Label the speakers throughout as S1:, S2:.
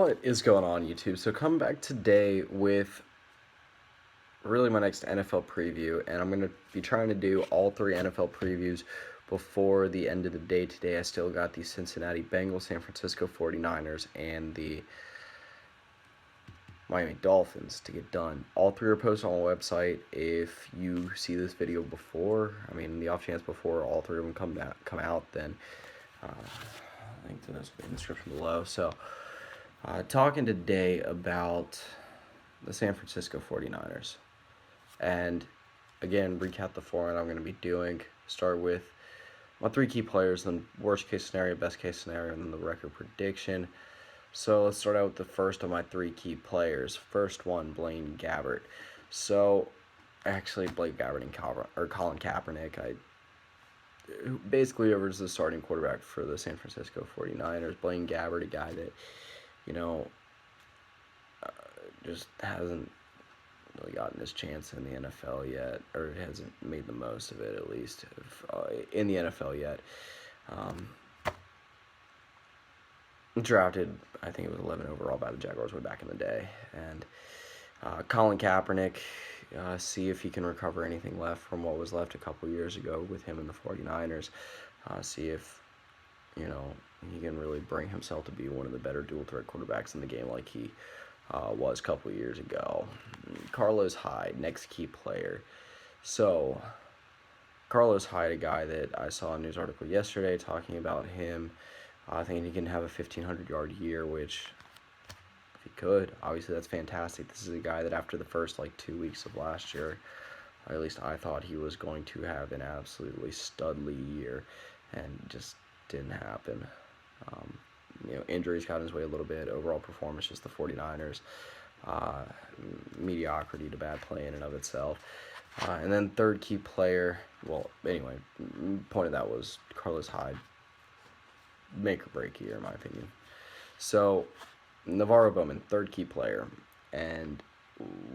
S1: What is going on, YouTube? So coming back today with really my next NFL preview, and I'm going to be trying to do all three NFL previews before the end of the day today. I still got the Cincinnati Bengals, San Francisco 49ers, and the Miami Dolphins to get done. All three are posted on the website. If you see this video before, the off chance before all three of them come out, then link to this in the description below. So, talking today about the San Francisco 49ers. And again, recap the format I'm going to be doing. Start with my three key players, then worst case scenario, best case scenario, and then the record prediction. So let's start out with the first of my three key players. First one, Blaine Gabbert. So actually, Blake Gabbert and Colin Kaepernick. Basically, whoever's the starting quarterback for the San Francisco 49ers. Blaine Gabbert, a guy that, just hasn't really gotten his chance in the NFL yet, or hasn't made the most of it, at least, in the NFL yet. Drafted, I think it was 11 overall by the Jaguars way back in the day. And Colin Kaepernick, see if he can recover anything left from what was left a couple years ago with him in the 49ers. See if, he can really bring himself to be one of the better dual-threat quarterbacks in the game like he was a couple years ago. Carlos Hyde, next key player. So, Carlos Hyde, a guy that I saw a news article yesterday talking about him. I think he can have a 1,500-yard year, which, if he could, obviously that's fantastic. This is a guy that after the first, 2 weeks of last year, or at least I thought he was going to have an absolutely studly year, and just didn't happen. Injuries got in his way a little bit. Overall performance, just the 49ers. Mediocrity to bad play in and of itself. And then third key player, point of that was Carlos Hyde. Make or break year, in my opinion. So, Navarro Bowman, third key player, and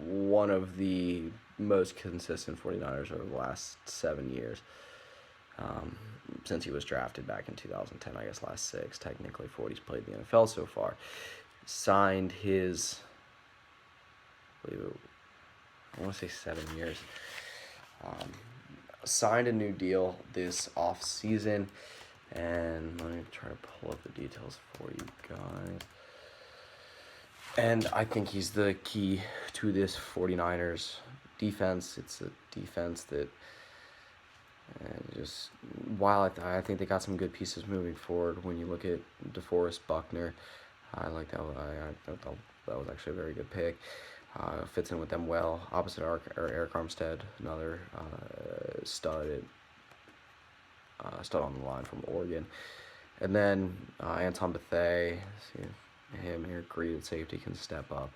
S1: one of the most consistent 49ers over the last 7 years. Since he was drafted back in 2010, I guess last 6, technically, for what he's played in the NFL so far. Signed his, I want to say 7 years. Signed a new deal this off season. And let me try to pull up the details for you guys. And I think he's the key to this 49ers defense. It's a defense that while I think they got some good pieces moving forward. When you look at DeForest Buckner, I like that. I thought that was actually a very good pick. Fits in with them well. Opposite Eric Armstead, another stud on the line from Oregon. And then Anton Bethea, him, Eric Reed at safety can step up.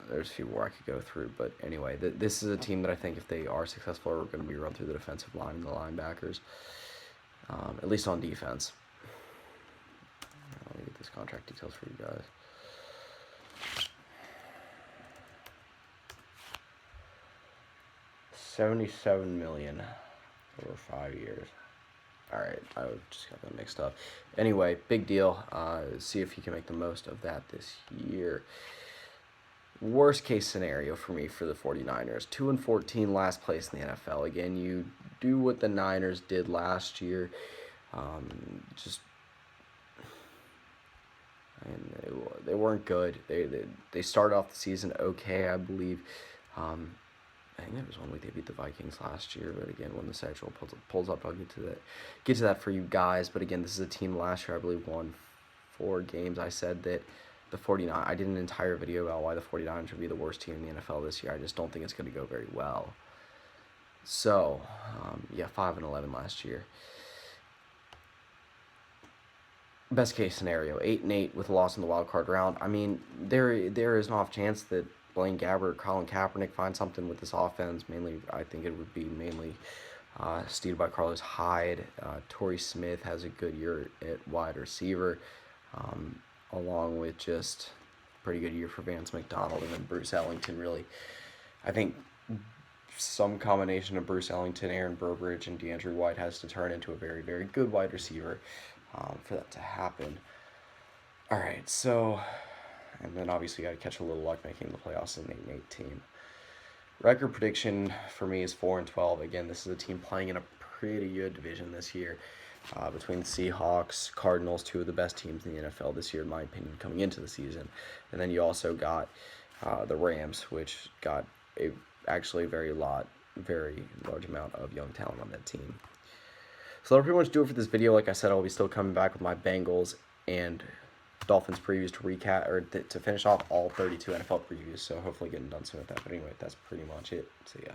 S1: There's a few more I could go through, but anyway, this is a team that I think if they are successful, are going to be run through the defensive line and the linebackers, at least on defense. Let me get these contract details for you guys. $77 million over 5 years. Alright, I just got that mixed up. Anyway, big deal. See if he can make the most of that this year. Worst case scenario for me for the 49ers. 2-14, last place in the NFL. Again, you do what the Niners did last year. They weren't good. They started off the season okay, I believe. I think there was one week they beat the Vikings last year, but again, when the schedule pulls up, I'll get to that for you guys. But again, this is a team last year I believe won 4 games. I said that the 49ers, I did an entire video about why the 49ers would be the worst team in the NFL this year. I just don't think it's going to go very well. So, 5-11 last year. Best case scenario, 8-8 with a loss in the wild card round. There is an off chance that Blaine Gabbert, Colin Kaepernick find something with this offense. Mainly, I think it would be steered by Carlos Hyde. Torrey Smith has a good year at wide receiver, along with just pretty good year for Vance McDonald. And then Bruce Ellington, really, I think some combination of Bruce Ellington, Aaron Burbridge, and DeAndre White has to turn into a very, very good wide receiver for that to happen. All right, so, and then obviously you got to catch a little luck making the playoffs as an 8-8 team. Record prediction for me is 4-12. Again, this is a team playing in a pretty good division this year. Between the Seahawks, Cardinals, two of the best teams in the NFL this year, in my opinion, coming into the season. And then you also got the Rams, which got actually a very large amount of young talent on that team. So that'll pretty much do it for this video. Like I said, I'll be still coming back with my Bengals and Dolphins previews to recap or to finish off all 32 NFL previews. So hopefully getting done soon with that. But anyway, that's pretty much it. So yeah.